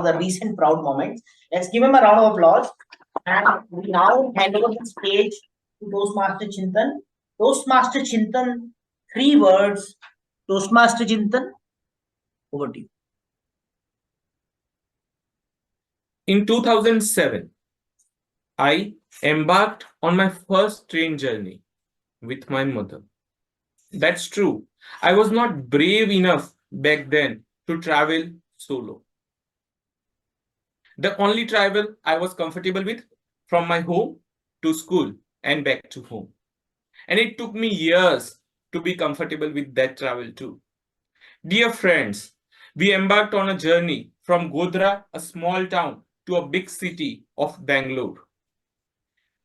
the recent proud moments. Let's give him a round of applause. And we now hand over the stage to Toastmaster Chintan. Toastmaster Chintan, 3 words. Toastmaster Chintan, over to you. In 2007, I embarked on my first train journey with my mother. That's true. I was not brave enough back then to travel solo. The only travel I was comfortable with from my home to school and back to home. And it took me years to be comfortable with that travel too. Dear friends, we embarked on a journey from Godhra, a small town, to a big city of Bangalore.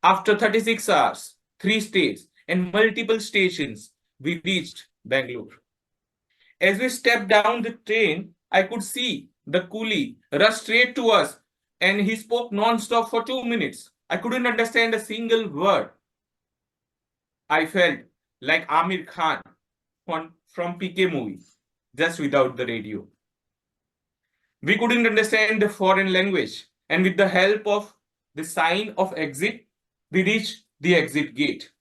After 36 hours, 3 states, and multiple stations, we reached Bangalore. As we stepped down the train, I could see the coolie rush straight to us and he spoke non-stop for 2 minutes. I couldn't understand a single word. I felt like Amir Khan from PK movie, just without the radio. We couldn't understand the foreign language, and with the help of the sign of exit, we reached the exit gate.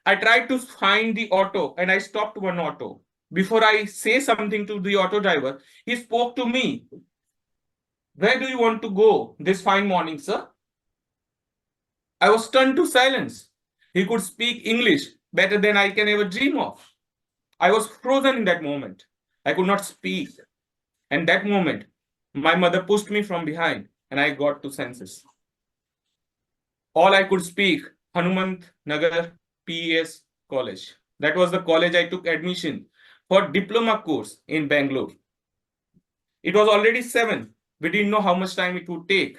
I tried to find the auto and I stopped one auto. Before I say something to the auto driver, he spoke to me. Where do you want to go this fine morning, sir? I was stunned to silence. He could speak English better than I can ever dream of. I was frozen in that moment. I could not speak. And that moment, my mother pushed me from behind and I got to senses. All I could speak, Hanumant Nagar PES College. That was the college I took admission for diploma course in Bangalore. It was already 7. We didn't know how much time it would take.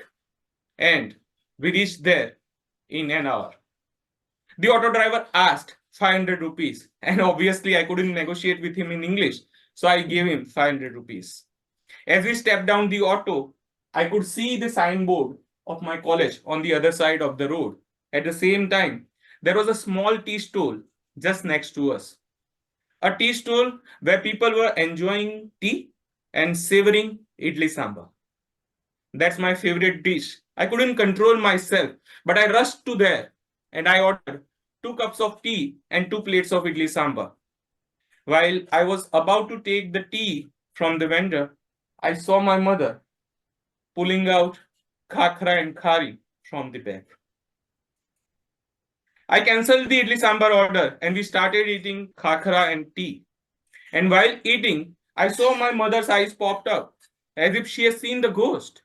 And we reached there in an hour. The auto driver asked 500 rupees. And obviously I couldn't negotiate with him in English. So I gave him 500 rupees. As we stepped down the auto, I could see the signboard of my college on the other side of the road. At the same time, there was a small tea stall just next to us. A tea stall where people were enjoying tea and savoring idli sambar. That's my favorite dish. I couldn't control myself, but I rushed to there and I ordered 2 cups of tea and 2 plates of idli sambar. While I was about to take the tea from the vendor, I saw my mother pulling out khakra and khari from the bag. I cancelled the idli sambar order and we started eating khakra and tea. And while eating, I saw my mother's eyes popped up as if she has seen the ghost,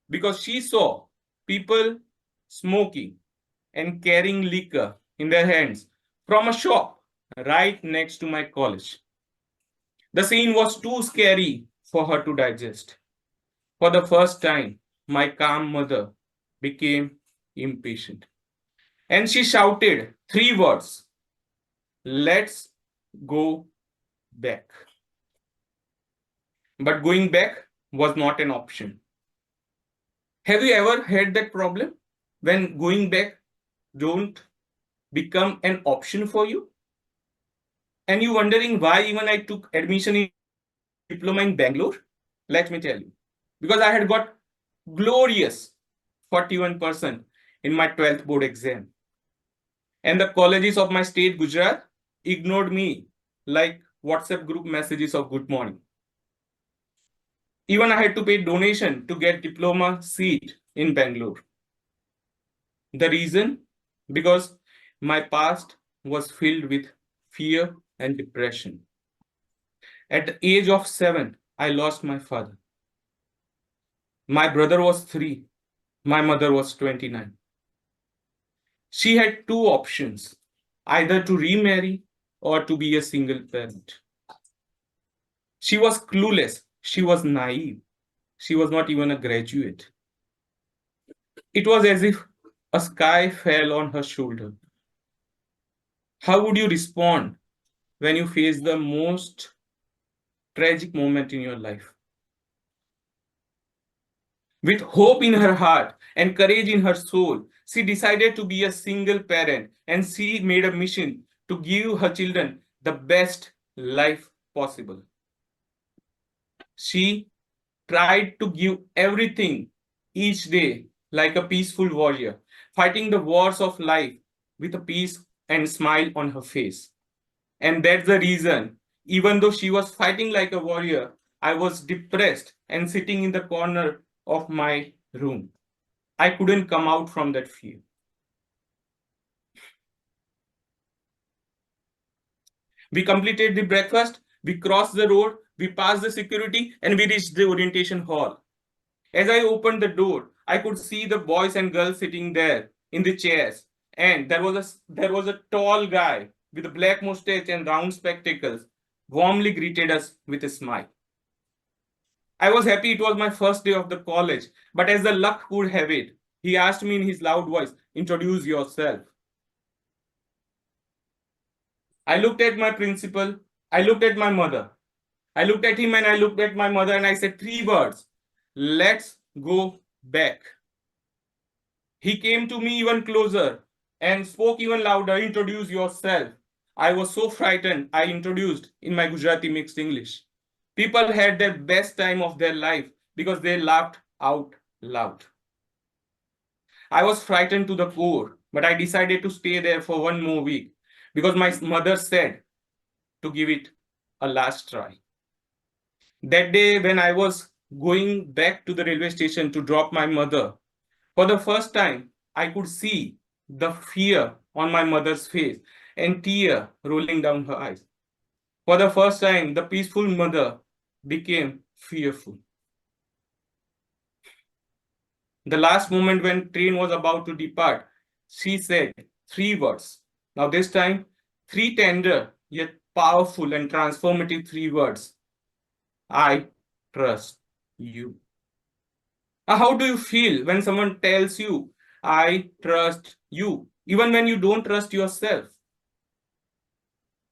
because she saw people smoking and carrying liquor in their hands from a shop right next to my college. The scene was too scary for her to digest. For the first time, my calm mother became impatient. And she shouted 3 words: let's go back. But going back was not an option. Have you ever had that problem when going back don't become an option for you? And you wondering why even I took admission in diploma in Bangalore? Let me tell you. Because I had got glorious 41% in my 12th board exam. And the colleges of my state, Gujarat, ignored me like WhatsApp group messages of good morning. Even I had to pay donation to get diploma seat in Bangalore. The reason? Because my past was filled with fear and depression. At the age of 7, I lost my father. My brother was 3. My mother was 29. She had 2 options, either to remarry or to be a single parent. She was clueless. She was naive. She was not even a graduate. It was as if a sky fell on her shoulder. How would you respond when you face the most tragic moment in your life? With hope in her heart and courage in her soul, she decided to be a single parent, and she made a mission to give her children the best life possible. She tried to give everything each day like a peaceful warrior, fighting the wars of life with a peace and smile on her face. And that's the reason, even though she was fighting like a warrior, I was depressed and sitting in the corner of my room. I couldn't come out from that fear. We completed the breakfast, we crossed the road, we passed the security, and we reached the orientation hall. As I opened the door, I could see the boys and girls sitting there in the chairs, and there was a tall guy with a black mustache and round spectacles warmly greeted us with a smile. I was happy it was my first day of the college, but as the luck would have it, he asked me in his loud voice, "Introduce yourself." I looked at my principal, I looked at my mother, I looked at him and I looked at my mother and I said three words: "Let's go back." He came to me even closer and spoke even louder, "Introduce yourself." I was so frightened, I introduced in my Gujarati mixed English. People had their best time of their life because they laughed out loud. I was frightened to the core, but I decided to stay there for one more week because my mother said to give it a last try. That day, when I was going back to the railway station to drop my mother, for the first time, I could see the fear on my mother's face and tear rolling down her eyes. For the first time, the peaceful mother became fearful. The last moment when train was about to depart, she said three words. Now this time, three tender yet powerful and transformative three words. "I trust you." How do you feel when someone tells you, "I trust you," even when you don't trust yourself?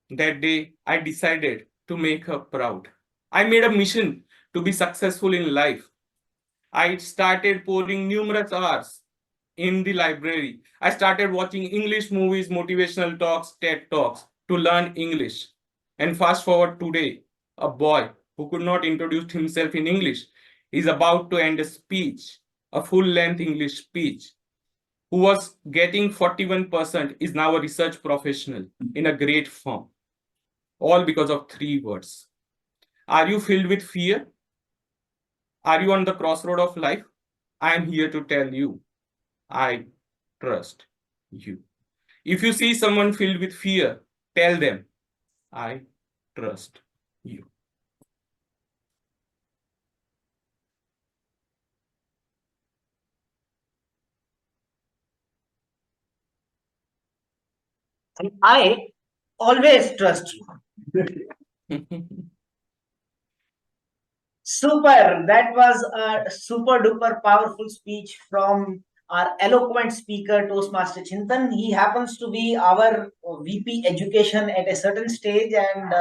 That day, I decided to make her proud. I made a mission to be successful in life. I started pouring numerous hours in the library. I started watching English movies, motivational talks, TED Talks to learn English. And fast forward today, a boy who could not introduce himself in English is about to end a speech, a full-length English speech. Who was getting 41% is now a research professional in a great firm. All because of three words. Are you filled with fear? Are you on the crossroad of life? I am here to tell you, I trust you. If you see someone filled with fear, tell them, I trust you. And I always trust you. Super. That was a super duper powerful speech from our eloquent speaker, Toastmaster Chintan. He happens to be our VP education at a certain stage, and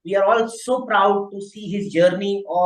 we are all so proud to see his journey of